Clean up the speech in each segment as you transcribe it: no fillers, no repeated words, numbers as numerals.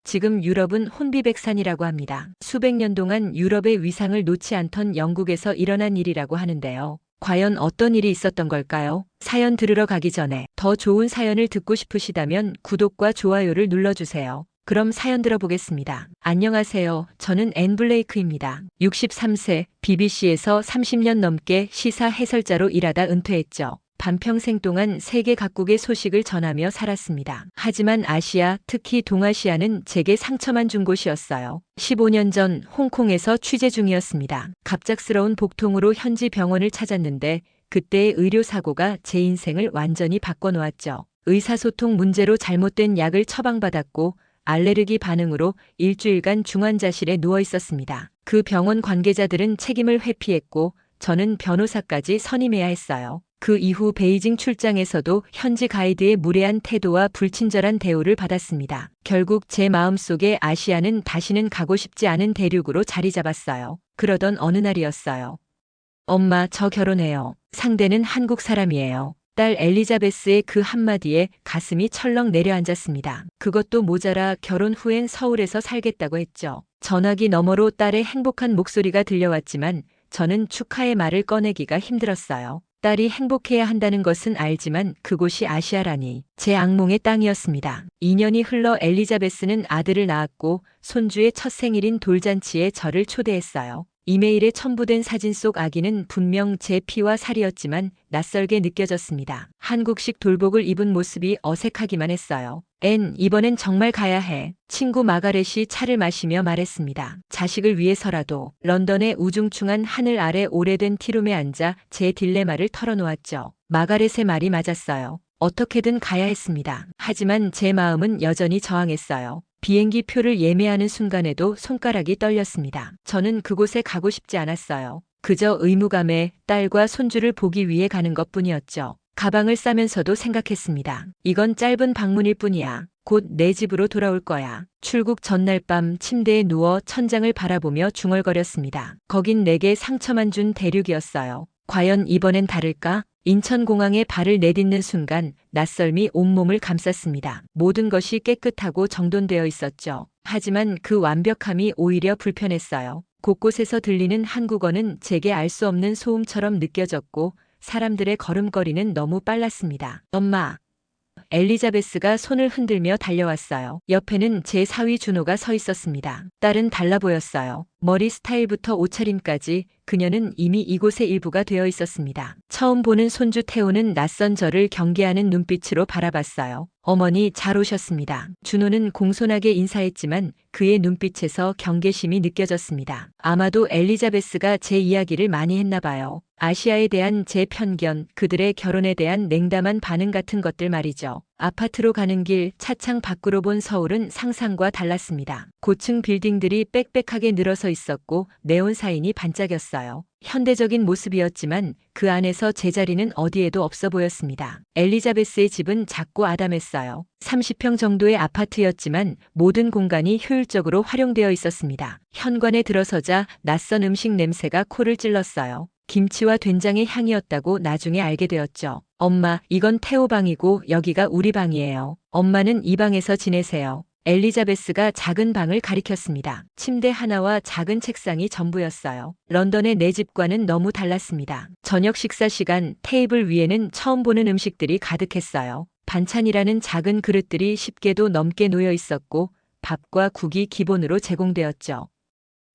지금 유럽은 혼비백산이라고 합니다. 수백 년 동안 유럽의 위상을 놓지 않던 영국에서 일어난 일이라고 하는데요. 과연 어떤 일이 있었던 걸까요? 사연 들으러 가기 전에 더 좋은 사연을 듣고 싶으시다면 구독과 좋아요를 눌러주세요. 그럼 사연 들어보겠습니다. 안녕하세요. 저는 앤 블레이크입니다. 63세, BBC에서 30년 넘게 시사 해설자로 일하다 은퇴했죠. 반평생 동안 세계 각국의 소식을 전하며 살았습니다. 하지만 아시아, 특히 동아시아는 제게 상처만 준 곳이었어요. 15년 전 홍콩에서 취재 중이었습니다. 갑작스러운 복통으로 현지 병원을 찾았는데 그때의 의료사고가 제 인생을 완전히 바꿔놓았죠. 의사소통 문제로 잘못된 약을 처방받았고 알레르기 반응으로 일주일간 중환자실에 누워 있었습니다. 그 병원 관계자들은 책임을 회피했고 저는 변호사까지 선임해야 했어요. 그 이후 베이징 출장에서도 현지 가이드의 무례한 태도와 불친절한 대우를 받았습니다. 결국 제 마음속에 아시아는 다시는 가고 싶지 않은 대륙으로 자리 잡았어요. 그러던 어느 날이었어요. 엄마, 저 결혼해요. 상대는 한국 사람이에요. 딸 엘리자베스의 그 한마디에 가슴이 철렁 내려앉았습니다. 그것도 모자라 결혼 후엔 서울에서 살겠다고 했죠. 전화기 너머로 딸의 행복한 목소리가 들려왔지만 저는 축하의 말을 꺼내기가 힘들었어요. 딸이 행복해야 한다는 것은 알지만 그곳이 아시아라니 제 악몽의 땅이었습니다. 2년이 흘러 엘리자베스는 아들을 낳았고 손주의 첫 생일인 돌잔치에 저를 초대했어요. 이메일에 첨부된 사진 속 아기는 분명 제 피와 살이었지만 낯설게 느껴졌습니다. 한국식 돌복을 입은 모습이 어색하기만 했어요. 앤, 이번엔 정말 가야 해. 친구 마가렛이 차를 마시며 말했습니다. 자식을 위해서라도. 런던의 우중충한 하늘 아래 오래된 티룸에 앉아 제 딜레마를 털어놓았죠. 마가렛의 말이 맞았어요. 어떻게든 가야 했습니다. 하지만 제 마음은 여전히 저항했어요. 비행기 표를 예매하는 순간에도 손가락이 떨렸습니다. 저는 그곳에 가고 싶지 않았어요. 그저 의무감에 딸과 손주를 보기 위해 가는 것뿐이었죠. 가방을 싸면서도 생각했습니다. 이건 짧은 방문일 뿐이야. 곧 내 집으로 돌아올 거야. 출국 전날 밤 침대에 누워 천장을 바라보며 중얼거렸습니다. 거긴 내게 상처만 준 대륙이었어요. 과연 이번엔 다를까? 인천공항에 발을 내딛는 순간 낯설미 온몸을 감쌌습니다. 모든 것이 깨끗하고 정돈되어 있었죠. 하지만 그 완벽함이 오히려 불편했어요. 곳곳에서 들리는 한국어는 제게 알 수 없는 소음처럼 느껴졌고 사람들의 걸음걸이는 너무 빨랐습니다. 엄마. 엘리자베스가 손을 흔들며 달려왔어요. 옆에는 제 사위 준호가 서 있었습니다. 딸은 달라 보였어요. 머리 스타일부터 옷차림까지 그녀는 이미 이곳의 일부가 되어 있었습니다. 처음 보는 손주 태호는 낯선 저를 경계하는 눈빛으로 바라봤어요. 어머니, 잘 오셨습니다. 준호는 공손하게 인사했지만 그의 눈빛에서 경계심이 느껴졌습니다. 아마도 엘리자베스가 제 이야기를 많이 했나 봐요. 아시아에 대한 제 편견, 그들의 결혼에 대한 냉담한 반응 같은 것들 말이죠. 아파트로 가는 길 차창 밖으로 본 서울은 상상과 달랐습니다. 고층 빌딩들이 빽빽하게 늘어서 있었고 네온 사인이 반짝였어요. 현대적인 모습이었지만 그 안에서 제자리는 어디에도 없어 보였습니다. 엘리자베스의 집은 작고 아담했어요. 30평 정도의 아파트였지만 모든 공간이 효율적으로 활용되어 있었습니다. 현관에 들어서자 낯선 음식 냄새가 코를 찔렀어요. 김치와 된장의 향이었다고 나중에 알게 되었죠. 엄마, 이건 태호 방이고 여기가 우리 방이에요. 엄마는 이 방에서 지내세요. 엘리자베스가 작은 방을 가리켰습니다. 침대 하나와 작은 책상이 전부였어요. 런던의 내 집과는 너무 달랐습니다. 저녁 식사 시간 테이블 위에는 처음 보는 음식들이 가득했어요. 반찬이라는 작은 그릇들이 10개도 넘게 놓여 있었고 밥과 국이 기본으로 제공되었죠.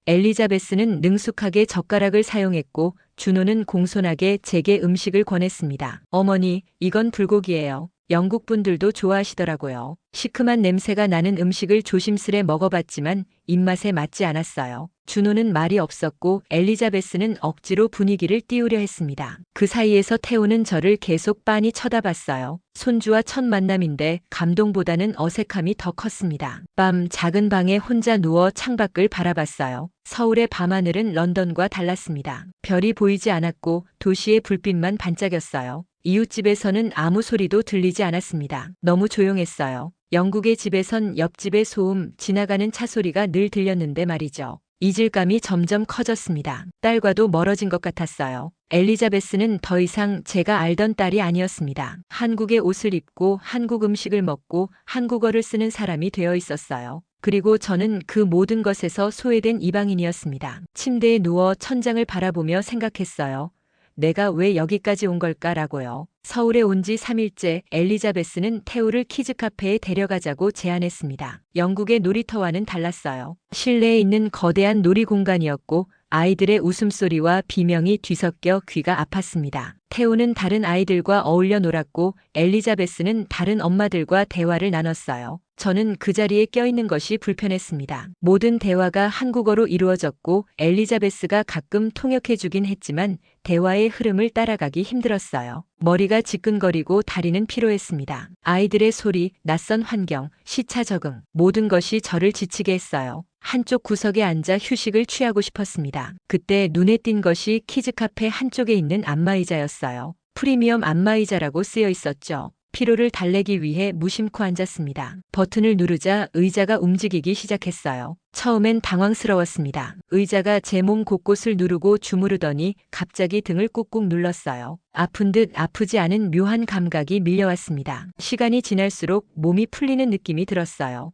엘리자베스는 능숙하게 젓가락을 사용했고 준호는 공손하게 제게 음식을 권했습니다. 어머니, 이건 불고기예요. 영국 분들도 좋아하시더라고요. 시큼한 냄새가 나는 음식을 조심스레 먹어봤지만 입맛에 맞지 않았어요. 준호는 말이 없었고 엘리자베스는 억지로 분위기를 띄우려 했습니다. 그 사이에서 태호는 저를 계속 빤히 쳐다봤어요. 손주와 첫 만남인데 감동보다는 어색함이 더 컸습니다. 밤 작은 방에 혼자 누워 창밖을 바라봤어요. 서울의 밤하늘은 런던과 달랐습니다. 별이 보이지 않았고 도시의 불빛만 반짝였어요. 이웃집에서는 아무 소리도 들리지 않았습니다. 너무 조용했어요. 영국의 집에선 옆집의 소음, 지나가는 차 소리가 늘 들렸는데 말이죠. 이질감이 점점 커졌습니다. 딸과도 멀어진 것 같았어요. 엘리자베스는 더 이상 제가 알던 딸이 아니었습니다. 한국의 옷을 입고 한국 음식을 먹고 한국어를 쓰는 사람이 되어 있었어요. 그리고 저는 그 모든 것에서 소외된 이방인이었습니다. 침대에 누워 천장을 바라보며 생각했어요. 내가 왜 여기까지 온 걸까라고요. 서울에 온 지 3일째 엘리자베스는 태우를 키즈카페에 데려가자고 제안했습니다. 영국의 놀이터와는 달랐어요. 실내에 있는 거대한 놀이 공간이었고 아이들의 웃음소리와 비명이 뒤섞여 귀가 아팠습니다. 태우는 다른 아이들과 어울려 놀았고 엘리자베스는 다른 엄마들과 대화를 나눴어요. 저는 그 자리에 껴있는 것이 불편했습니다. 모든 대화가 한국어로 이루어졌고 엘리자베스가 가끔 통역해주긴 했지만 대화의 흐름을 따라가기 힘들었어요. 머리가 지끈거리고 다리는 피로했습니다. 아이들의 소리, 낯선 환경, 시차 적응, 모든 것이 저를 지치게 했어요. 한쪽 구석에 앉아 휴식을 취하고 싶었습니다. 그때 눈에 띈 것이 키즈카페 한쪽에 있는 안마의자였어요. 프리미엄 안마의자라고 쓰여 있었죠. 피로를 달래기 위해 무심코 앉았습니다. 버튼을 누르자 의자가 움직이기 시작했어요. 처음엔 당황스러웠습니다. 의자가 제 몸 곳곳을 누르고 주무르더니 갑자기 등을 꾹꾹 눌렀어요. 아픈 듯 아프지 않은 묘한 감각이 밀려왔습니다. 시간이 지날수록 몸이 풀리는 느낌이 들었어요.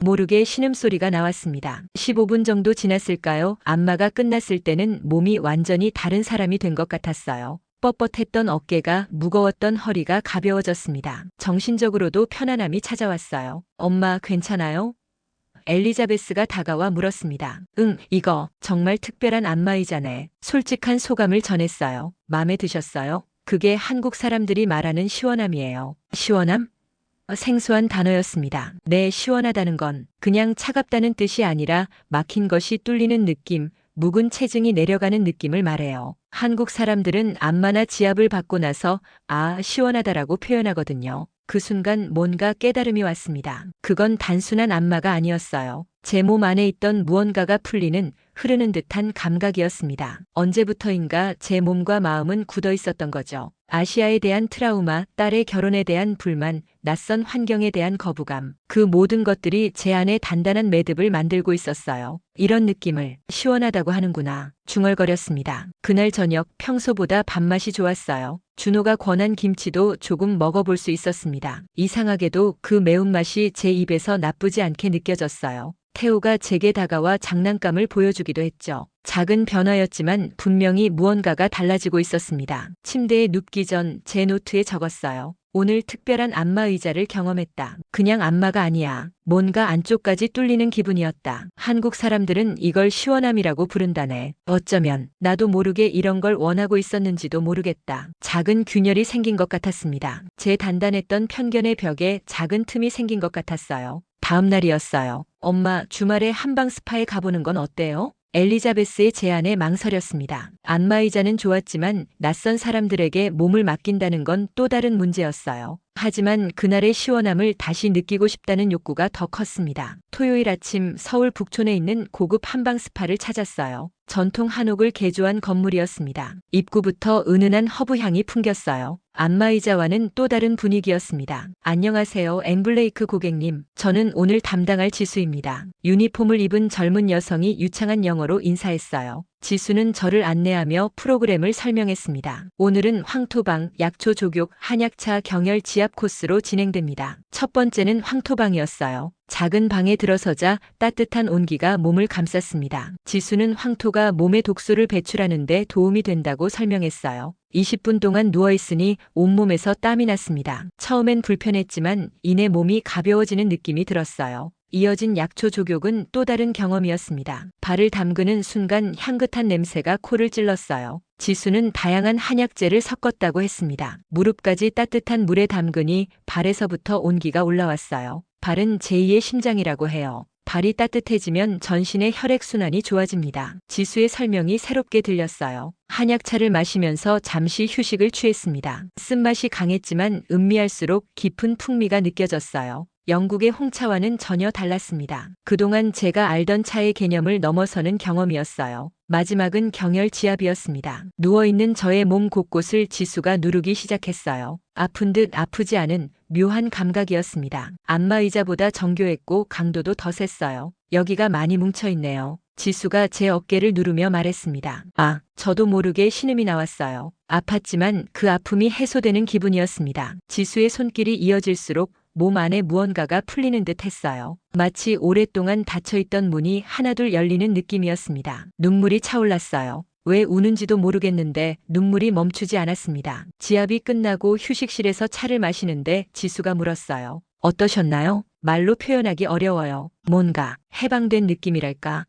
모르게 신음소리가 나왔습니다. 15분 정도 지났을까요? 안마가 끝났을 때는 몸이 완전히 다른 사람이 된 것 같았어요. 뻣뻣했던 어깨가 무거웠던 허리가 가벼워졌습니다. 정신적으로도 편안함이 찾아왔어요. 엄마, 괜찮아요? 엘리자베스가 다가와 물었습니다. 이거 정말 특별한 안마의자네. 솔직한 소감을 전했어요. 마음에 드셨어요? 그게 한국 사람들이 말하는 시원함이에요. 시원함? 생소한 단어였습니다. 네, 시원하다는 건 그냥 차갑다는 뜻이 아니라 막힌 것이 뚫리는 느낌, 묵은 체증이 내려가는 느낌을 말해요. 한국 사람들은 안마나 지압을 받고 나서 시원하다라고 표현하거든요. 그 순간 뭔가 깨달음이 왔습니다. 그건 단순한 안마가 아니었어요. 제 몸 안에 있던 무언가가 풀리는 흐르는 듯한 감각이었습니다. 언제부터인가 제 몸과 마음은 굳어 있었던 거죠. 아시아에 대한 트라우마, 딸의 결혼에 대한 불만, 낯선 환경에 대한 거부감, 그 모든 것들이 제 안에 단단한 매듭을 만들고 있었어요. 이런 느낌을 시원하다고 하는구나. 중얼거렸습니다. 그날 저녁 평소보다 밥맛이 좋았어요. 준호가 권한 김치도 조금 먹어볼 수 있었습니다. 이상하게도 그 매운맛이 제 입에서 나쁘지 않게 느껴졌어요. 태우가 제게 다가와 장난감을 보여주기도 했죠. 작은 변화였지만 분명히 무언가가 달라지고 있었습니다. 침대에 눕기 전 제 노트에 적었어요. 오늘 특별한 안마 의자를 경험했다. 그냥 안마가 아니야. 뭔가 안쪽까지 뚫리는 기분이었다. 한국 사람들은 이걸 시원함이라고 부른다네. 어쩌면 나도 모르게 이런 걸 원하고 있었는지도 모르겠다. 작은 균열이 생긴 것 같았습니다. 제 단단했던 편견의 벽에 작은 틈이 생긴 것 같았어요. 다음 날이었어요. 엄마, 주말에 한방 스파에 가보는 건 어때요? 엘리자베스의 제안에 망설였습니다. 안마의자는 좋았지만 낯선 사람들에게 몸을 맡긴다는 건 또 다른 문제였어요. 하지만 그날의 시원함을 다시 느끼고 싶다는 욕구가 더 컸습니다. 토요일 아침 서울 북촌에 있는 고급 한방 스파를 찾았어요. 전통 한옥을 개조한 건물이었습니다. 입구부터 은은한 허브 향이 풍겼어요. 안마의자와는 또 다른 분위기였습니다. 안녕하세요, 앵블레이크 고객님. 저는 오늘 담당할 지수입니다. 유니폼을 입은 젊은 여성이 유창한 영어로 인사했어요. 지수는 저를 안내하며 프로그램을 설명했습니다. 오늘은 황토방, 약초 조격, 한약차 경혈 지압 코스로 진행됩니다. 첫 번째는 황토방이었어요. 작은 방에 들어서자 따뜻한 온기가 몸을 감쌌습니다. 지수는 황토가 몸의 독소를 배출하는 데 도움이 된다고 설명했어요. 20분 동안 누워있으니 온몸에서 땀이 났습니다. 처음엔 불편했지만 이내 몸이 가벼워지는 느낌이 들었어요. 이어진 약초 조격은 또 다른 경험이었습니다. 발을 담그는 순간 향긋한 냄새가 코를 찔렀어요. 지수는 다양한 한약재를 섞었다고 했습니다. 무릎까지 따뜻한 물에 담그니 발에서부터 온기가 올라왔어요. 발은 제2의 심장이라고 해요. 발이 따뜻해지면 전신의 혈액순환이 좋아집니다. 지수의 설명이 새롭게 들렸어요. 한약차를 마시면서 잠시 휴식을 취했습니다. 쓴맛이 강했지만 음미할수록 깊은 풍미가 느껴졌어요. 영국의 홍차와는 전혀 달랐습니다. 그동안 제가 알던 차의 개념을 넘어서는 경험이었어요. 마지막은 경혈 지압이었습니다. 누워있는 저의 몸 곳곳을 지수가 누르기 시작했어요. 아픈 듯 아프지 않은 묘한 감각이었습니다. 안마의자보다 정교했고 강도도 더 셌어요. 여기가 많이 뭉쳐있네요. 지수가 제 어깨를 누르며 말했습니다. 저도 모르게 신음이 나왔어요. 아팠지만 그 아픔이 해소되는 기분이었습니다. 지수의 손길이 이어질수록 몸 안에 무언가가 풀리는 듯 했어요. 마치 오랫동안 닫혀있던 문이 하나둘 열리는 느낌이었습니다. 눈물이 차올랐어요. 왜 우는지도 모르겠는데 눈물이 멈추지 않았습니다. 지압이 끝나고 휴식실에서 차를 마시는데 지수가 물었어요. 어떠셨나요? 말로 표현하기 어려워요. 뭔가 해방된 느낌이랄까.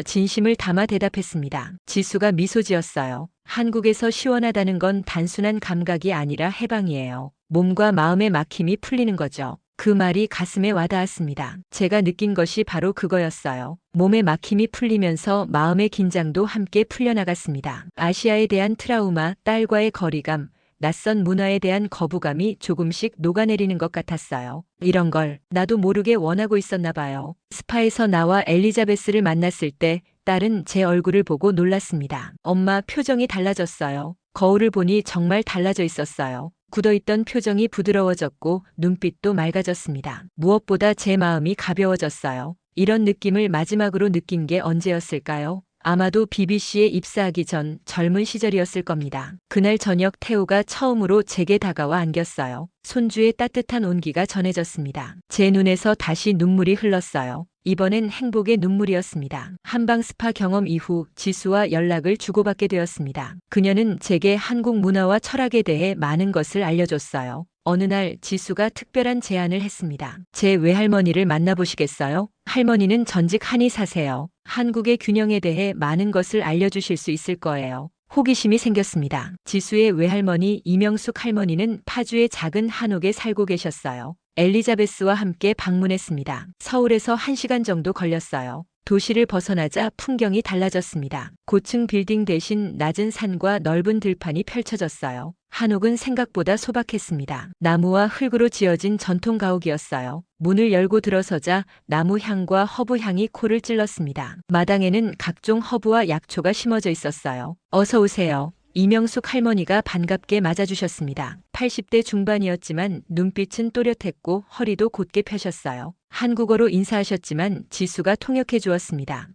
진심을 담아 대답했습니다. 지수가 미소 지었어요. 한국에서 시원하다는 건 단순한 감각이 아니라 해방이에요. 몸과 마음의 막힘이 풀리는 거죠. 그 말이 가슴에 와닿았습니다. 제가 느낀 것이 바로 그거였어요. 몸의 막힘이 풀리면서 마음의 긴장도 함께 풀려나갔습니다. 아시아에 대한 트라우마, 딸과의 거리감, 낯선 문화에 대한 거부감이 조금씩 녹아내리는 것 같았어요. 이런 걸 나도 모르게 원하고 있었나 봐요. 스파에서 나와 엘리자베스를 만났을 때 딸은 제 얼굴을 보고 놀랐습니다. 엄마 표정이 달라졌어요. 거울을 보니 정말 달라져 있었어요. 굳어있던 표정이 부드러워졌고 눈빛도 맑아졌습니다. 무엇보다 제 마음이 가벼워졌어요. 이런 느낌을 마지막으로 느낀 게 언제였을까요? 아마도 BBC에 입사하기 전 젊은 시절이었을 겁니다. 그날 저녁 태우가 처음으로 제게 다가와 안겼어요. 손주의 따뜻한 온기가 전해졌습니다. 제 눈에서 다시 눈물이 흘렀어요. 이번엔 행복의 눈물이었습니다. 한방 스파 경험 이후 지수와 연락을 주고받게 되었습니다. 그녀는 제게 한국 문화와 철학에 대해 많은 것을 알려줬어요. 어느 날 지수가 특별한 제안을 했습니다. 제 외할머니를 만나보시겠어요? 할머니는 전직 한의사세요. 한국의 균형에 대해 많은 것을 알려주실 수 있을 거예요. 호기심이 생겼습니다. 지수의 외할머니 이명숙 할머니는 파주의 작은 한옥에 살고 계셨어요. 엘리자베스와 함께 방문했습니다. 서울에서 1시간 정도 걸렸어요. 도시를 벗어나자 풍경이 달라졌습니다. 고층 빌딩 대신 낮은 산과 넓은 들판이 펼쳐졌어요. 한옥은 생각보다 소박했습니다. 나무와 흙으로 지어진 전통 가옥이었어요. 문을 열고 들어서자 나무 향과 허브 향이 코를 찔렀습니다. 마당에는 각종 허브와 약초가 심어져 있었어요. 어서 오세요. 이명숙 할머니가 반갑게 맞아주셨습니다. 80대 중반이었지만 눈빛은 또렷했고 허리도 곧게 펴셨어요. 한국어로 인사하셨지만 지수가 통역해 주었습니다.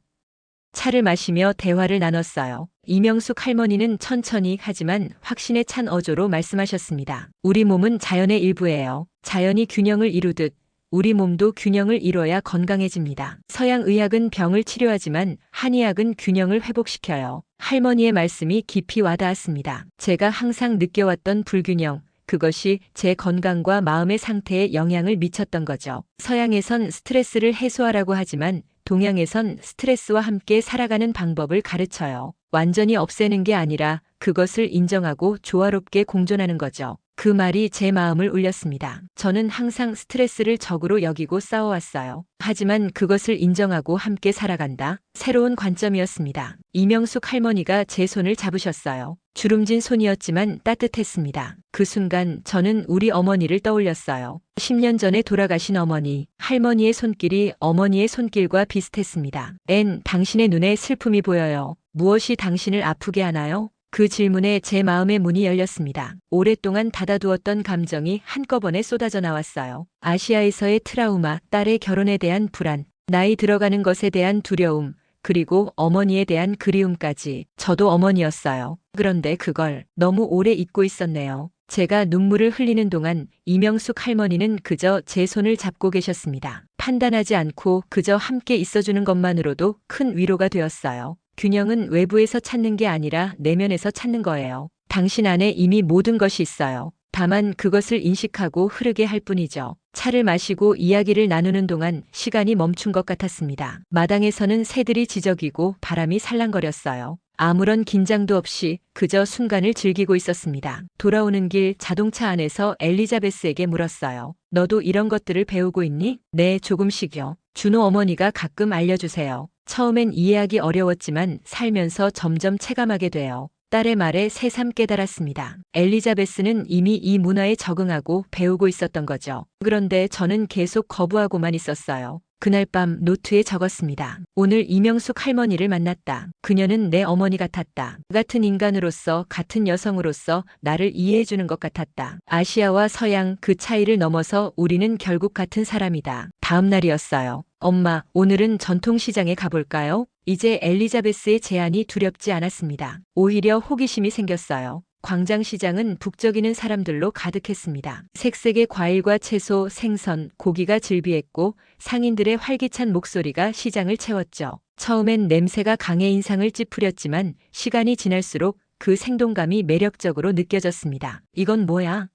차를 마시며 대화를 나눴어요. 이명숙 할머니는 천천히 하지만 확신에 찬 어조로 말씀하셨습니다. 우리 몸은 자연의 일부예요. 자연이 균형을 이루듯 우리 몸도 균형을 이뤄야 건강해집니다. 서양 의학은 병을 치료하지만 한의학은 균형을 회복시켜요. 할머니의 말씀이 깊이 와닿았습니다. 제가 항상 느껴왔던 불균형, 그것이 제 건강과 마음의 상태에 영향을 미쳤던 거죠. 서양에선 스트레스를 해소하라고 하지만 동양에선 스트레스와 함께 살아가는 방법을 가르쳐요. 완전히 없애는 게 아니라 그것을 인정하고 조화롭게 공존하는 거죠. 그 말이 제 마음을 울렸습니다. 저는 항상 스트레스를 적으로 여기고 싸워왔어요. 하지만 그것을 인정하고 함께 살아간다. 새로운 관점이었습니다. 이명숙 할머니가 제 손을 잡으셨어요. 주름진 손이었지만 따뜻했습니다. 그 순간 저는 우리 어머니를 떠올렸어요. 10년 전에 돌아가신 어머니, 할머니의 손길이 어머니의 손길과 비슷했습니다. 앤, 당신의 눈에 슬픔이 보여요. 무엇이 당신을 아프게 하나요? 그 질문에 제 마음의 문이 열렸습니다. 오랫동안 닫아두었던 감정이 한꺼번에 쏟아져 나왔어요. 아시아에서의 트라우마, 딸의 결혼에 대한 불안, 나이 들어가는 것에 대한 두려움, 그리고 어머니에 대한 그리움까지. 저도 어머니였어요. 그런데 그걸 너무 오래 잊고 있었네요. 제가 눈물을 흘리는 동안 이명숙 할머니는 그저 제 손을 잡고 계셨습니다. 판단하지 않고 그저 함께 있어주는 것만으로도 큰 위로가 되었어요. 균형은 외부에서 찾는 게 아니라 내면에서 찾는 거예요. 당신 안에 이미 모든 것이 있어요. 다만 그것을 인식하고 흐르게 할 뿐이죠. 차를 마시고 이야기를 나누는 동안 시간이 멈춘 것 같았습니다. 마당에서는 새들이 지저귀고 바람이 살랑거렸어요. 아무런 긴장도 없이 그저 순간을 즐기고 있었습니다. 돌아오는 길 자동차 안에서 엘리자베스에게 물었어요. 너도 이런 것들을 배우고 있니? 네, 조금씩요. 준호 어머니가 가끔 알려주세요. 처음엔 이해하기 어려웠지만 살면서 점점 체감하게 돼요. 딸의 말에 새삼 깨달았습니다. 엘리자베스는 이미 이 문화에 적응하고 배우고 있었던 거죠. 그런데 저는 계속 거부하고만 있었어요. 그날 밤 노트에 적었습니다. 오늘 이명숙 할머니를 만났다. 그녀는 내 어머니 같았다. 같은 인간으로서, 같은 여성으로서 나를 이해해주는 것 같았다. 아시아와 서양 그 차이를 넘어서 우리는 결국 같은 사람이다. 다음 날이었어요. 엄마, 오늘은 전통시장에 가볼까요? 이제 엘리자베스의 제안이 두렵지 않았습니다. 오히려 호기심이 생겼어요. 광장시장은 북적이는 사람들로 가득했습니다. 색색의 과일과 채소, 생선, 고기가 즐비했고 상인들의 활기찬 목소리가 시장을 채웠죠. 처음엔 냄새가 강해 인상을 찌푸렸지만 시간이 지날수록 그 생동감이 매력적으로 느껴졌습니다. 이건 뭐야?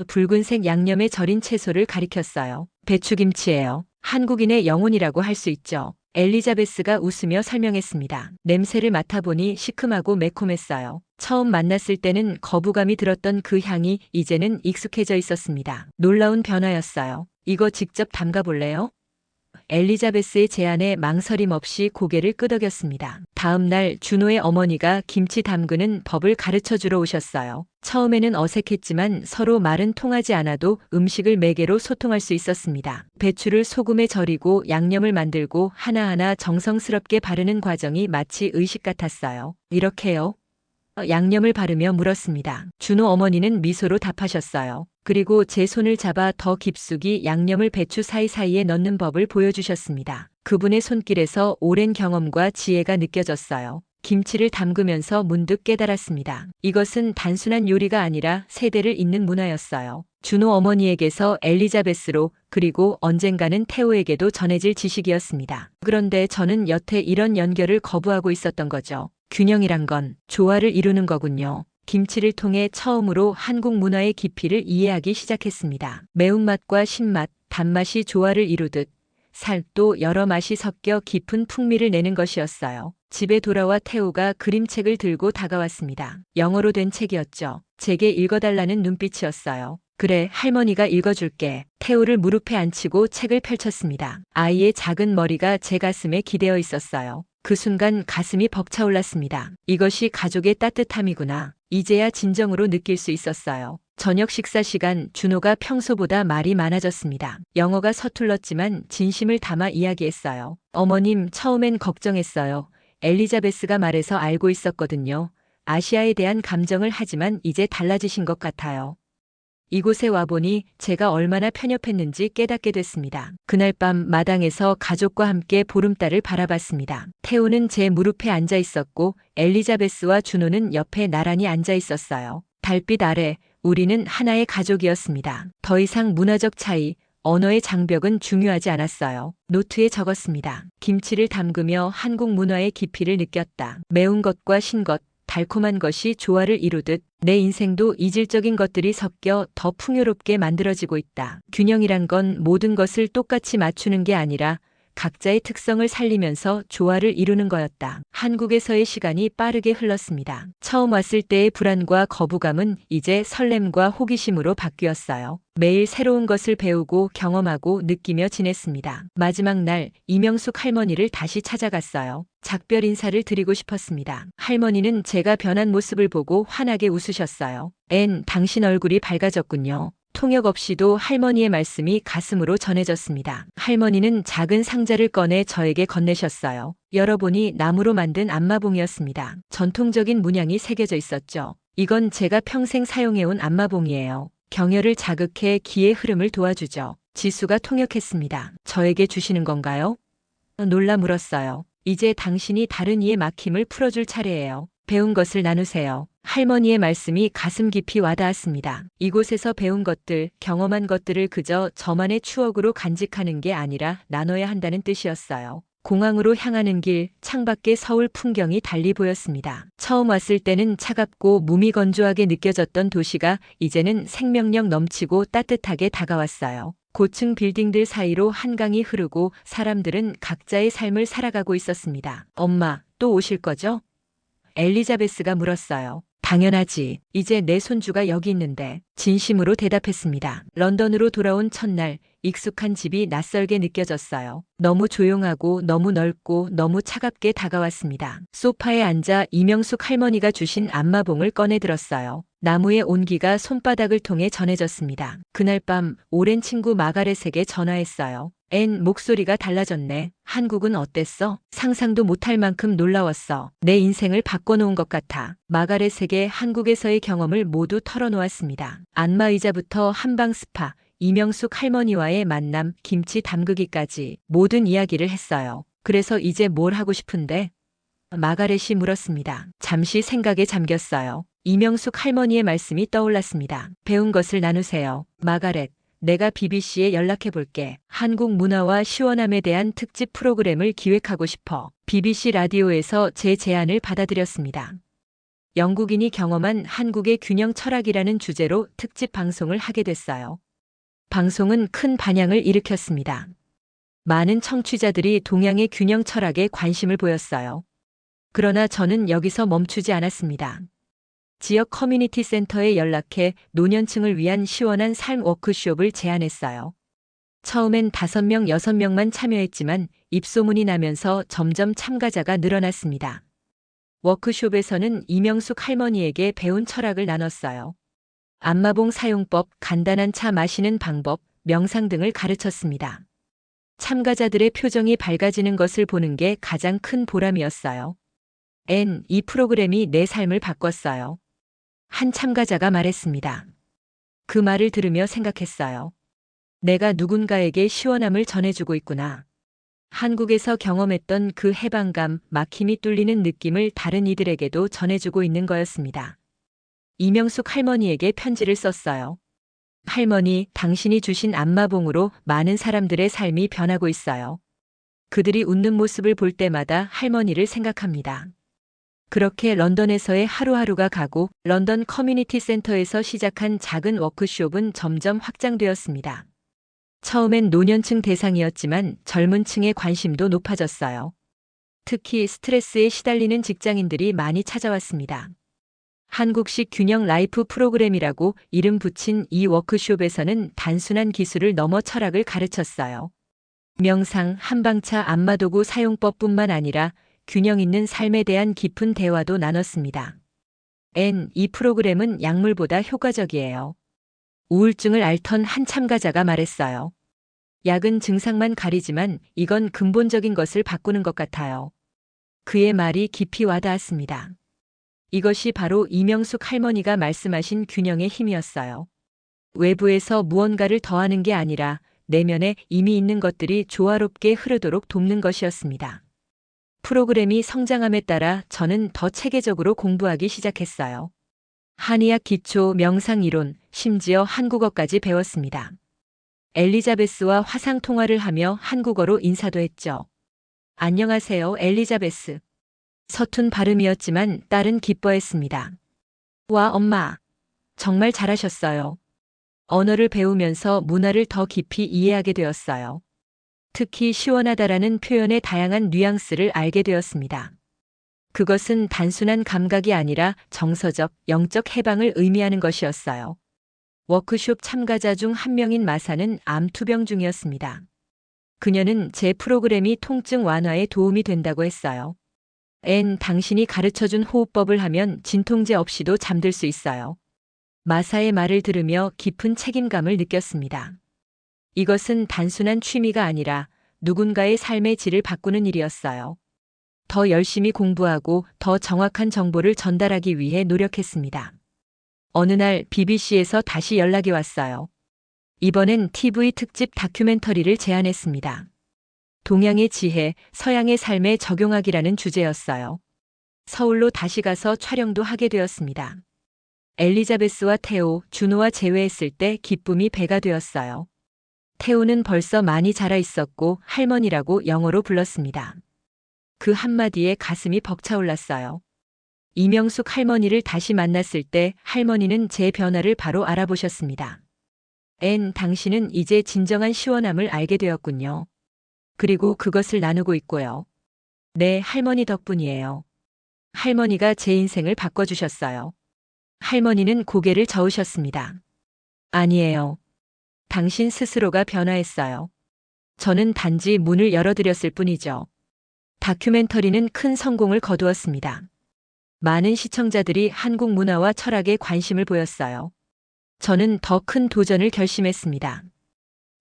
붉은색 양념에 절인 채소를 가리켰어요. 배추김치예요. 한국인의 영혼이라고 할 수 있죠. 엘리자베스가 웃으며 설명했습니다. 냄새를 맡아보니 시큼하고 매콤했어요. 처음 만났을 때는 거부감이 들었던 그 향이 이제는 익숙해져 있었습니다. 놀라운 변화였어요. 이거 직접 담가볼래요? 엘리자베스의 제안에 망설임 없이 고개를 끄덕였습니다. 다음 날 준호의 어머니가 김치 담그는 법을 가르쳐 주러 오셨어요. 처음에는 어색했지만 서로 말은 통하지 않아도 음식을 매개로 소통할 수 있었습니다. 배추를 소금에 절이고 양념을 만들고 하나하나 정성스럽게 바르는 과정이 마치 의식 같았어요. 이렇게요? 양념을 바르며 물었습니다. 준호 어머니는 미소로 답하셨어요. 그리고 제 손을 잡아 더 깊숙이 양념을 배추 사이사이에 넣는 법을 보여주셨습니다. 그분의 손길에서 오랜 경험과 지혜가 느껴졌어요. 김치를 담그면서 문득 깨달았습니다. 이것은 단순한 요리가 아니라 세대를 잇는 문화였어요. 준호 어머니에게서 엘리자베스로 그리고 언젠가는 태호에게도 전해질 지식이었습니다. 그런데 저는 여태 이런 연결을 거부하고 있었던 거죠. 균형이란 건 조화를 이루는 거군요. 김치를 통해 처음으로 한국 문화의 깊이를 이해하기 시작했습니다. 매운맛과 신맛, 단맛이 조화를 이루듯 살도 여러 맛이 섞여 깊은 풍미를 내는 것이었어요. 집에 돌아와 태호가 그림책을 들고 다가왔습니다. 영어로 된 책이었죠. 제게 읽어달라는 눈빛이었어요. 그래, 할머니가 읽어줄게. 태호를 무릎에 앉히고 책을 펼쳤습니다. 아이의 작은 머리가 제 가슴에 기대어 있었어요. 그 순간 가슴이 벅차올랐습니다. 이것이 가족의 따뜻함이구나. 이제야 진정으로 느낄 수 있었어요. 저녁 식사 시간 준호가 평소보다 말이 많아졌습니다. 영어가 서툴렀지만 진심을 담아 이야기했어요. 어머님, 처음엔 걱정했어요. 엘리자베스가 말해서 알고 있었거든요. 아시아에 대한 감정을 하지만 이제 달라지신 것 같아요. 이곳에 와보니 제가 얼마나 편협했는지 깨닫게 됐습니다. 그날 밤 마당에서 가족과 함께 보름달을 바라봤습니다. 태호는 제 무릎에 앉아 있었고 엘리자베스와 준호는 옆에 나란히 앉아 있었어요. 달빛 아래 우리는 하나의 가족이었습니다. 더 이상 문화적 차이, 언어의 장벽은 중요하지 않았어요. 노트에 적었습니다. 김치를 담그며 한국 문화의 깊이를 느꼈다. 매운 것과 신 것, 달콤한 것이 조화를 이루듯 내 인생도 이질적인 것들이 섞여 더 풍요롭게 만들어지고 있다. 균형이란 건 모든 것을 똑같이 맞추는 게 아니라 각자의 특성을 살리면서 조화를 이루는 거였다. 한국에서의 시간이 빠르게 흘렀습니다. 처음 왔을 때의 불안과 거부감은 이제 설렘과 호기심으로 바뀌었어요. 매일 새로운 것을 배우고 경험하고 느끼며 지냈습니다. 마지막 날 이명숙 할머니를 다시 찾아갔어요. 작별 인사를 드리고 싶었습니다. 할머니는 제가 변한 모습을 보고 환하게 웃으셨어요. 당신 얼굴이 밝아졌군요. 통역 없이도 할머니의 말씀이 가슴으로 전해졌습니다. 할머니는 작은 상자를 꺼내 저에게 건네셨어요. 열어보니 나무로 만든 안마봉이었습니다. 전통적인 문양이 새겨져 있었죠. 이건 제가 평생 사용해온 안마봉이에요. 경혈을 자극해 기의 흐름을 도와주죠. 지수가 통역했습니다. 저에게 주시는 건가요? 놀라 물었어요. 이제 당신이 다른 이의 막힘을 풀어줄 차례예요. 배운 것을 나누세요. 할머니의 말씀이 가슴 깊이 와닿았습니다. 이곳에서 배운 것들, 경험한 것들을 그저 저만의 추억으로 간직하는 게 아니라 나눠야 한다는 뜻이었어요. 공항으로 향하는 길, 창밖의 서울 풍경이 달리 보였습니다. 처음 왔을 때는 차갑고 무미건조하게 느껴졌던 도시가 이제는 생명력 넘치고 따뜻하게 다가왔어요. 고층 빌딩들 사이로 한강이 흐르고 사람들은 각자의 삶을 살아가고 있었습니다. 엄마, 또 오실 거죠? 엘리자베스가 물었어요. 당연하지. 이제 내 손주가 여기 있는데. 진심으로 대답했습니다. 런던으로 돌아온 첫날 익숙한 집이 낯설게 느껴졌어요. 너무 조용하고 너무 넓고 너무 차갑게 다가왔습니다. 소파에 앉아 이명숙 할머니가 주신 안마봉을 꺼내 들었어요. 나무의 온기가 손바닥을 통해 전해졌습니다. 그날 밤 오랜 친구 마가렛에게 전화했어요. 목소리가 달라졌네. 한국은 어땠어? 상상도 못할 만큼 놀라웠어. 내 인생을 바꿔놓은 것 같아. 마가렛에게 한국에서의 경험을 모두 털어놓았습니다. 안마의자부터 한방 스파, 이명숙 할머니와의 만남, 김치 담그기까지 모든 이야기를 했어요. 그래서 이제 뭘 하고 싶은데? 마가렛이 물었습니다. 잠시 생각에 잠겼어요. 이명숙 할머니의 말씀이 떠올랐습니다. 배운 것을 나누세요. 마가렛, 내가 BBC에 연락해 볼게. 한국 문화와 시원함에 대한 특집 프로그램을 기획하고 싶어. BBC 라디오에서 제 제안을 받아들였습니다. 영국인이 경험한 한국의 균형 철학이라는 주제로 특집 방송을 하게 됐어요. 방송은 큰 반향을 일으켰습니다. 많은 청취자들이 동양의 균형 철학에 관심을 보였어요. 그러나 저는 여기서 멈추지 않았습니다. 지역 커뮤니티 센터에 연락해 노년층을 위한 시원한 삶 워크숍을 제안했어요. 처음엔 5명, 6명만 참여했지만 입소문이 나면서 점점 참가자가 늘어났습니다. 워크숍에서는 이명숙 할머니에게 배운 철학을 나눴어요. 안마봉 사용법, 간단한 차 마시는 방법, 명상 등을 가르쳤습니다. 참가자들의 표정이 밝아지는 것을 보는 게 가장 큰 보람이었어요. 이 프로그램이 내 삶을 바꿨어요. 한 참가자가 말했습니다. 그 말을 들으며 생각했어요. 내가 누군가에게 시원함을 전해주고 있구나. 한국에서 경험했던 그 해방감, 막힘이 뚫리는 느낌을 다른 이들에게도 전해주고 있는 거였습니다. 이명숙 할머니에게 편지를 썼어요. 할머니, 당신이 주신 안마봉으로 많은 사람들의 삶이 변하고 있어요. 그들이 웃는 모습을 볼 때마다 할머니를 생각합니다. 그렇게 런던에서의 하루하루가 가고 런던 커뮤니티 센터에서 시작한 작은 워크숍은 점점 확장되었습니다. 처음엔 노년층 대상이었지만 젊은 층의 관심도 높아졌어요. 특히 스트레스에 시달리는 직장인들이 많이 찾아왔습니다. 한국식 균형 라이프 프로그램이라고 이름 붙인 이 워크숍에서는 단순한 기술을 넘어 철학을 가르쳤어요. 명상, 한방차 안마도구 사용법뿐만 아니라 균형 있는 삶에 대한 깊은 대화도 나눴습니다. 이 프로그램은 약물보다 효과적이에요. 우울증을 앓던 한 참가자가 말했어요. 약은 증상만 가리지만 이건 근본적인 것을 바꾸는 것 같아요. 그의 말이 깊이 와닿았습니다. 이것이 바로 이명숙 할머니가 말씀하신 균형의 힘이었어요. 외부에서 무언가를 더하는 게 아니라 내면에 이미 있는 것들이 조화롭게 흐르도록 돕는 것이었습니다. 프로그램이 성장함에 따라 저는 더 체계적으로 공부하기 시작했어요. 한의학 기초, 명상 이론, 심지어 한국어까지 배웠습니다. 엘리자베스와 화상 통화를 하며 한국어로 인사도 했죠. 안녕하세요, 엘리자베스. 서툰 발음이었지만 딸은 기뻐했습니다. 와, 엄마. 정말 잘하셨어요. 언어를 배우면서 문화를 더 깊이 이해하게 되었어요. 특히 시원하다라는 표현의 다양한 뉘앙스를 알게 되었습니다. 그것은 단순한 감각이 아니라 정서적, 영적 해방을 의미하는 것이었어요. 워크숍 참가자 중 한 명인 마사는 암 투병 중이었습니다. 그녀는 제 프로그램이 통증 완화에 도움이 된다고 했어요. 당신이 가르쳐준 호흡법을 하면 진통제 없이도 잠들 수 있어요. 마사의 말을 들으며 깊은 책임감을 느꼈습니다. 이것은 단순한 취미가 아니라 누군가의 삶의 질을 바꾸는 일이었어요. 더 열심히 공부하고 더 정확한 정보를 전달하기 위해 노력했습니다. 어느 날 BBC에서 다시 연락이 왔어요. 이번엔 TV 특집 다큐멘터리를 제안했습니다. 동양의 지혜, 서양의 삶에 적용하기라는 주제였어요. 서울로 다시 가서 촬영도 하게 되었습니다. 엘리자베스와 테오, 준호와 제외했을 때 기쁨이 배가 되었어요. 테오는 벌써 많이 자라 있었고 할머니라고 영어로 불렀습니다. 그 한마디에 가슴이 벅차올랐어요. 이명숙 할머니를 다시 만났을 때 할머니는 제 변화를 바로 알아보셨습니다. 당신은 이제 진정한 시원함을 알게 되었군요. 그리고 그것을 나누고 있고요. 네, 할머니 덕분이에요. 할머니가 제 인생을 바꿔주셨어요. 할머니는 고개를 저으셨습니다. 아니에요. 당신 스스로가 변화했어요. 저는 단지 문을 열어드렸을 뿐이죠. 다큐멘터리는 큰 성공을 거두었습니다. 많은 시청자들이 한국 문화와 철학에 관심을 보였어요. 저는 더 큰 도전을 결심했습니다.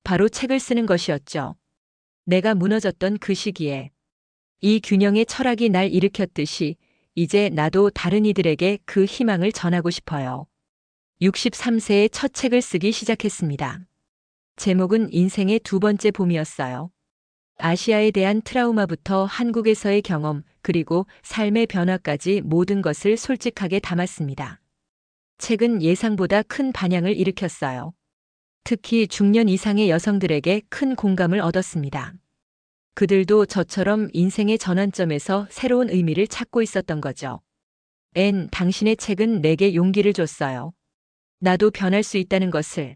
바로 책을 쓰는 것이었죠. 내가 무너졌던 그 시기에 이 균형의 철학이 날 일으켰듯이 이제 나도 다른 이들에게 그 희망을 전하고 싶어요. 63세에 첫 책을 쓰기 시작했습니다. 제목은 인생의 두 번째 봄이었어요. 아시아에 대한 트라우마부터 한국에서의 경험, 그리고 삶의 변화까지 모든 것을 솔직하게 담았습니다. 책은 예상보다 큰 반향을 일으켰어요. 특히 중년 이상의 여성들에게 큰 공감을 얻었습니다. 그들도 저처럼 인생의 전환점에서 새로운 의미를 찾고 있었던 거죠. 앤, 당신의 책은 내게 용기를 줬어요. 나도 변할 수 있다는 것을.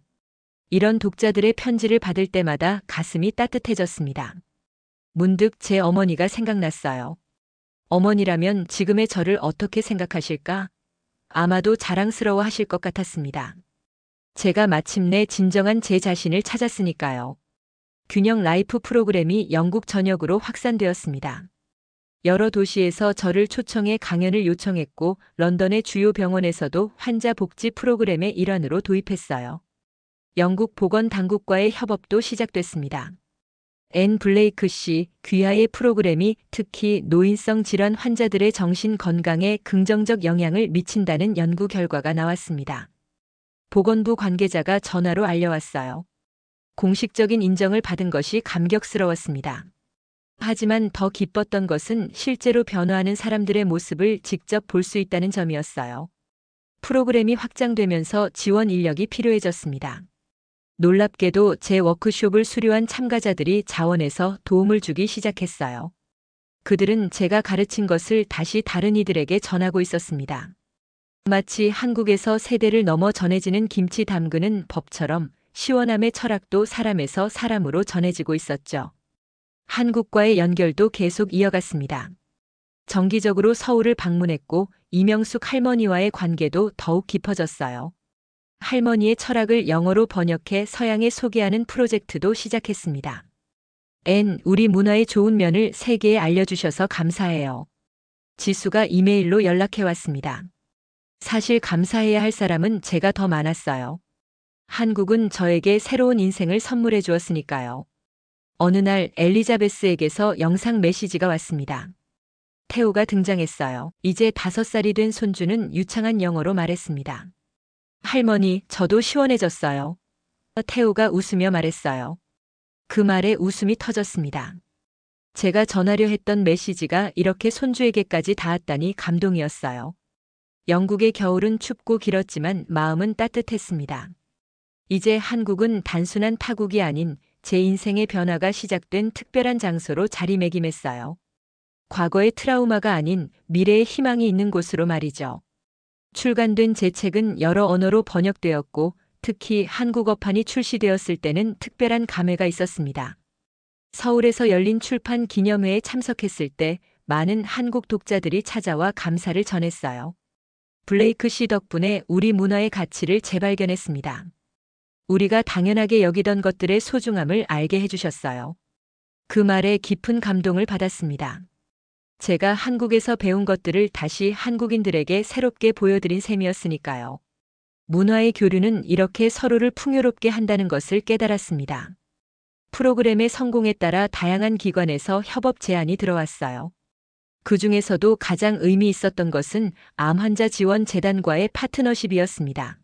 이런 독자들의 편지를 받을 때마다 가슴이 따뜻해졌습니다. 문득 제 어머니가 생각났어요. 어머니라면 지금의 저를 어떻게 생각하실까? 아마도 자랑스러워 하실 것 같았습니다. 제가 마침내 진정한 제 자신을 찾았으니까요. 균형 라이프 프로그램이 영국 전역으로 확산되었습니다. 여러 도시에서 저를 초청해 강연을 요청했고 런던의 주요 병원에서도 환자 복지 프로그램의 일환으로 도입했어요. 영국 보건당국과의 협업도 시작됐습니다. 앤 블레이크 씨 귀하의 프로그램이 특히 노인성 질환 환자들의 정신 건강에 긍정적 영향을 미친다는 연구 결과가 나왔습니다. 보건부 관계자가 전화로 알려왔어요. 공식적인 인정을 받은 것이 감격스러웠습니다. 하지만 더 기뻤던 것은 실제로 변화하는 사람들의 모습을 직접 볼 수 있다는 점이었어요. 프로그램이 확장되면서 지원 인력이 필요해졌습니다. 놀랍게도 제 워크숍을 수료한 참가자들이 자원해서 도움을 주기 시작했어요. 그들은 제가 가르친 것을 다시 다른 이들에게 전하고 있었습니다. 마치 한국에서 세대를 넘어 전해지는 김치 담그는 법처럼 시원함의 철학도 사람에서 사람으로 전해지고 있었죠. 한국과의 연결도 계속 이어갔습니다. 정기적으로 서울을 방문했고 이명숙 할머니와의 관계도 더욱 깊어졌어요. 할머니의 철학을 영어로 번역해 서양에 소개하는 프로젝트도 시작했습니다. 앤, 우리 문화의 좋은 면을 세계에 알려주셔서 감사해요. 지수가 이메일로 연락해 왔습니다. 사실 감사해야 할 사람은 제가 더 많았어요. 한국은 저에게 새로운 인생을 선물해 주었으니까요. 어느 날 엘리자베스에게서 영상 메시지가 왔습니다. 태우가 등장했어요. 이제 5살이 된 손주는 유창한 영어로 말했습니다. 할머니, 저도 시원해졌어요. 태우가 웃으며 말했어요. 그 말에 웃음이 터졌습니다. 제가 전하려 했던 메시지가 이렇게 손주에게까지 닿았다니 감동이었어요. 영국의 겨울은 춥고 길었지만 마음은 따뜻했습니다. 이제 한국은 단순한 타국이 아닌 제 인생의 변화가 시작된 특별한 장소로 자리매김했어요. 과거의 트라우마가 아닌 미래의 희망이 있는 곳으로 말이죠. 출간된 제 책은 여러 언어로 번역되었고 특히 한국어판이 출시되었을 때는 특별한 감회가 있었습니다. 서울에서 열린 출판 기념회에 참석했을 때 많은 한국 독자들이 찾아와 감사를 전했어요. 블레이크 씨 덕분에 우리 문화의 가치를 재발견했습니다. 우리가 당연하게 여기던 것들의 소중함을 알게 해주셨어요. 그 말에 깊은 감동을 받았습니다. 제가 한국에서 배운 것들을 다시 한국인들에게 새롭게 보여드린 셈이었으니까요. 문화의 교류는 이렇게 서로를 풍요롭게 한다는 것을 깨달았습니다. 프로그램의 성공에 따라 다양한 기관에서 협업 제안이 들어왔어요. 그 중에서도 가장 의미 있었던 것은 암 환자 지원 재단과의 파트너십이었습니다.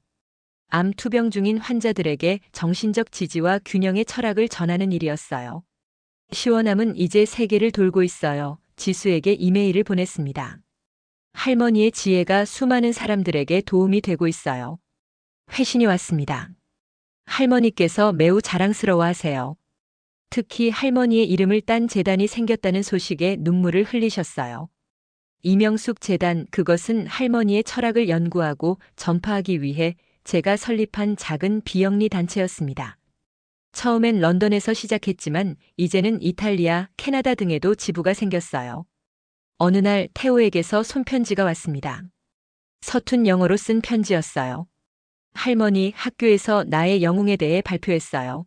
암 투병 중인 환자들에게 정신적 지지와 균형의 철학을 전하는 일이었어요. 시원함은 이제 세계를 돌고 있어요. 지수에게 이메일을 보냈습니다. 할머니의 지혜가 수많은 사람들에게 도움이 되고 있어요. 회신이 왔습니다. 할머니께서 매우 자랑스러워하세요. 특히 할머니의 이름을 딴 재단이 생겼다는 소식에 눈물을 흘리셨어요. 이명숙 재단, 그것은 할머니의 철학을 연구하고 전파하기 위해 제가 설립한 작은 비영리 단체였습니다. 처음엔 런던에서 시작했지만 이제는 이탈리아, 캐나다 등에도 지부가 생겼어요. 어느 날 태호에게서 손편지가 왔습니다. 서툰 영어로 쓴 편지였어요. 할머니, 학교에서 나의 영웅에 대해 발표했어요.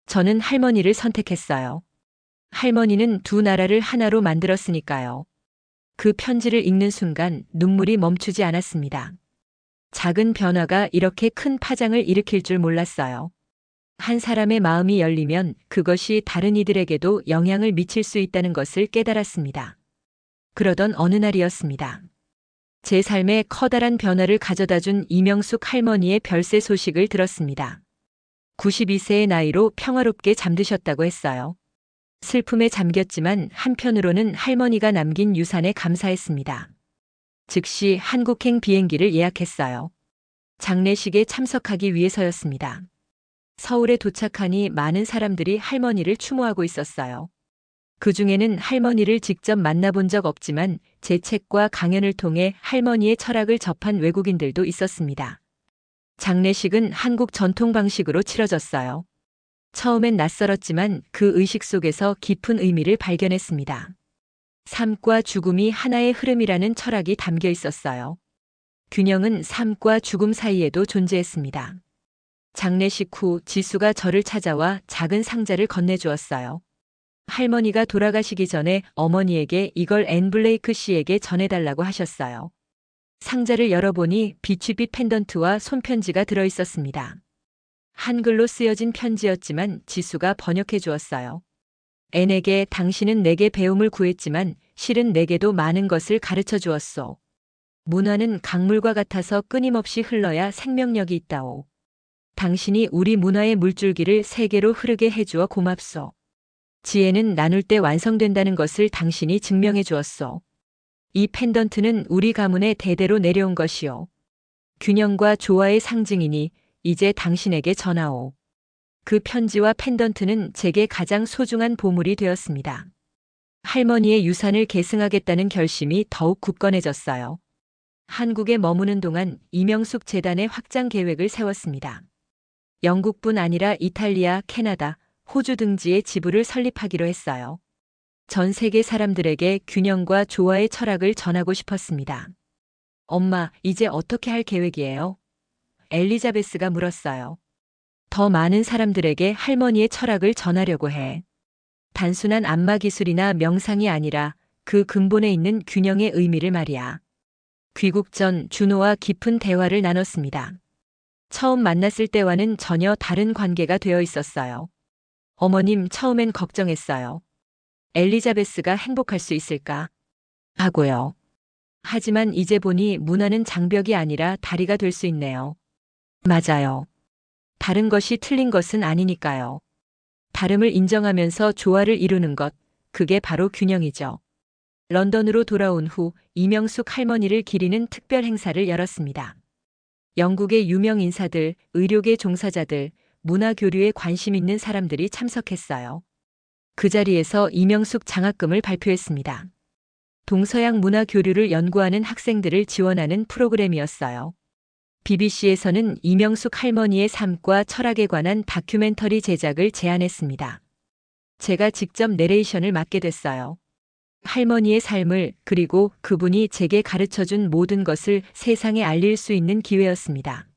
저는 할머니를 선택했어요. 할머니는 두 나라를 하나로 만들었으니까요. 그 편지를 읽는 순간 눈물이 멈추지 않았습니다. 작은 변화가 이렇게 큰 파장을 일으킬 줄 몰랐어요. 한 사람의 마음이 열리면 그것이 다른 이들에게도 영향을 미칠 수 있다는 것을 깨달았습니다. 그러던 어느 날이었습니다. 제 삶에 커다란 변화를 가져다준 이명숙 할머니의 별세 소식을 들었습니다. 92세의 나이로 평화롭게 잠드셨다고 했어요. 슬픔에 잠겼지만 한편으로는 할머니가 남긴 유산에 감사했습니다. 즉시 한국행 비행기를 예약했어요. 장례식에 참석하기 위해서였습니다. 서울에 도착하니 많은 사람들이 할머니를 추모하고 있었어요. 그 중에는 할머니를 직접 만나본 적 없지만 제 책과 강연을 통해 할머니의 철학을 접한 외국인들도 있었습니다. 장례식은 한국 전통 방식으로 치러졌어요. 처음엔 낯설었지만 그 의식 속에서 깊은 의미를 발견했습니다. 삶과 죽음이 하나의 흐름이라는 철학이 담겨 있었어요. 균형은 삶과 죽음 사이에도 존재했습니다. 장례식 후 지수가 저를 찾아와 작은 상자를 건네주었어요. 할머니가 돌아가시기 전에 어머니에게 이걸 앤 블레이크 씨에게 전해달라고 하셨어요. 상자를 열어보니 비취빛 펜던트와 손편지가 들어있었습니다. 한글로 쓰여진 편지였지만 지수가 번역해 주었어요. 앤에게 당신은 내게 배움을 구했지만 실은 내게도 많은 것을 가르쳐 주었소. 문화는 강물과 같아서 끊임없이 흘러야 생명력이 있다오. 당신이 우리 문화의 물줄기를 세계로 흐르게 해주어 고맙소. 지혜는 나눌 때 완성된다는 것을 당신이 증명해 주었소. 이 펜던트는 우리 가문에 대대로 내려온 것이요. 균형과 조화의 상징이니 이제 당신에게 전하오. 그 편지와 펜던트는 제게 가장 소중한 보물이 되었습니다. 할머니의 유산을 계승하겠다는 결심이 더욱 굳건해졌어요. 한국에 머무는 동안 이명숙 재단의 확장 계획을 세웠습니다. 영국뿐 아니라 이탈리아, 캐나다, 호주 등지에 지부를 설립하기로 했어요. 전 세계 사람들에게 균형과 조화의 철학을 전하고 싶었습니다. 엄마, 이제 어떻게 할 계획이에요? 엘리자베스가 물었어요. 더 많은 사람들에게 할머니의 철학을 전하려고 해. 단순한 안마 기술이나 명상이 아니라 그 근본에 있는 균형의 의미를 말이야. 귀국 전 준호와 깊은 대화를 나눴습니다. 처음 만났을 때와는 전혀 다른 관계가 되어 있었어요. 어머님, 처음엔 걱정했어요. 엘리자베스가 행복할 수 있을까? 하고요. 하지만 이제 보니 문화는 장벽이 아니라 다리가 될 수 있네요. 맞아요. 다른 것이 틀린 것은 아니니까요. 다름을 인정하면서 조화를 이루는 것, 그게 바로 균형이죠. 런던으로 돌아온 후 이명숙 할머니를 기리는 특별 행사를 열었습니다. 영국의 유명 인사들, 의료계 종사자들, 문화 교류에 관심 있는 사람들이 참석했어요. 그 자리에서 이명숙 장학금을 발표했습니다. 동서양 문화 교류를 연구하는 학생들을 지원하는 프로그램이었어요. BBC에서는 이명숙 할머니의 삶과 철학에 관한 다큐멘터리 제작을 제안했습니다. 제가 직접 내레이션을 맡게 됐어요. 할머니의 삶을, 그리고 그분이 제게 가르쳐준 모든 것을 세상에 알릴 수 있는 기회였습니다.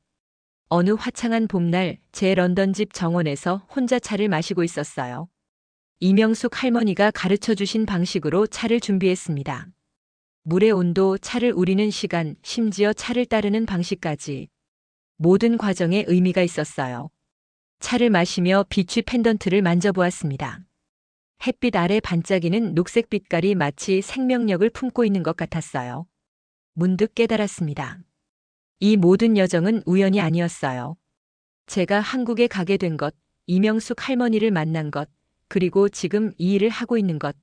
어느 화창한 봄날 제 런던 집 정원에서 혼자 차를 마시고 있었어요. 이명숙 할머니가 가르쳐 주신 방식으로 차를 준비했습니다. 물의 온도, 차를 우리는 시간, 심지어 차를 따르는 방식까지. 모든 과정에 의미가 있었어요. 차를 마시며 비취 펜던트를 만져보았습니다. 햇빛 아래 반짝이는 녹색 빛깔이 마치 생명력을 품고 있는 것 같았어요. 문득 깨달았습니다. 이 모든 여정은 우연이 아니었어요. 제가 한국에 가게 된 것, 이명숙 할머니를 만난 것, 그리고 지금 이 일을 하고 있는 것.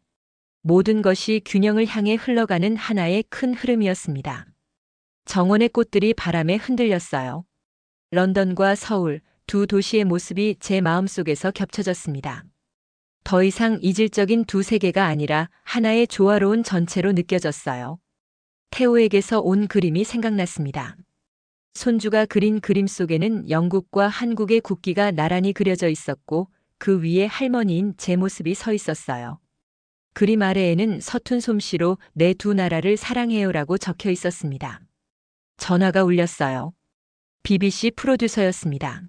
모든 것이 균형을 향해 흘러가는 하나의 큰 흐름이었습니다. 정원의 꽃들이 바람에 흔들렸어요. 런던과 서울, 두 도시의 모습이 제 마음속에서 겹쳐졌습니다. 더 이상 이질적인 두 세계가 아니라 하나의 조화로운 전체로 느껴졌어요. 태호에게서 온 그림이 생각났습니다. 손주가 그린 그림 속에는 영국과 한국의 국기가 나란히 그려져 있었고 그 위에 할머니인 제 모습이 서 있었어요. 그림 아래에는 서툰 솜씨로 내 두 나라를 사랑해요라고 적혀 있었습니다. 전화가 울렸어요. BBC 프로듀서였습니다.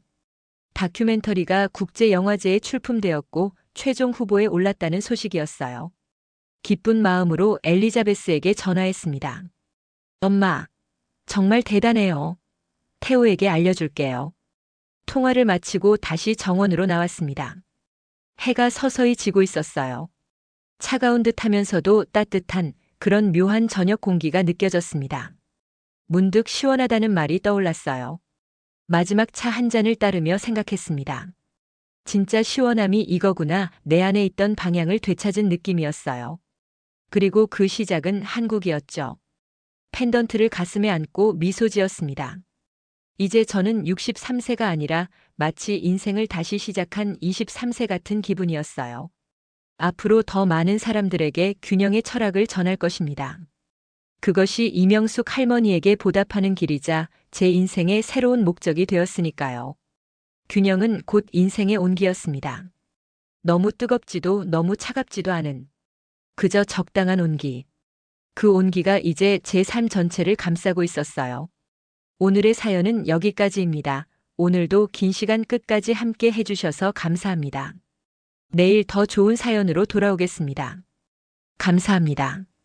다큐멘터리가 국제영화제에 출품되었고 최종 후보에 올랐다는 소식이었어요. 기쁜 마음으로 엘리자베스에게 전화했습니다. 엄마, 정말 대단해요. 태호에게 알려줄게요. 통화를 마치고 다시 정원으로 나왔습니다. 해가 서서히 지고 있었어요. 차가운 듯하면서도 따뜻한 그런 묘한 저녁 공기가 느껴졌습니다. 문득 시원하다는 말이 떠올랐어요. 마지막 차 한 잔을 따르며 생각했습니다. 진짜 시원함이 이거구나. 내 안에 있던 방향을 되찾은 느낌이었어요. 그리고 그 시작은 한국이었죠. 펜던트를 가슴에 안고 미소 지었습니다. 이제 저는 63세가 아니라 마치 인생을 다시 시작한 23세 같은 기분이었어요. 앞으로 더 많은 사람들에게 균형의 철학을 전할 것입니다. 그것이 이명숙 할머니에게 보답하는 길이자 제 인생의 새로운 목적이 되었으니까요. 균형은 곧 인생의 온기였습니다. 너무 뜨겁지도 너무 차갑지도 않은 그저 적당한 온기. 그 온기가 이제 제 삶 전체를 감싸고 있었어요. 오늘의 사연은 여기까지입니다. 오늘도 긴 시간 끝까지 함께 해주셔서 감사합니다. 내일 더 좋은 사연으로 돌아오겠습니다. 감사합니다.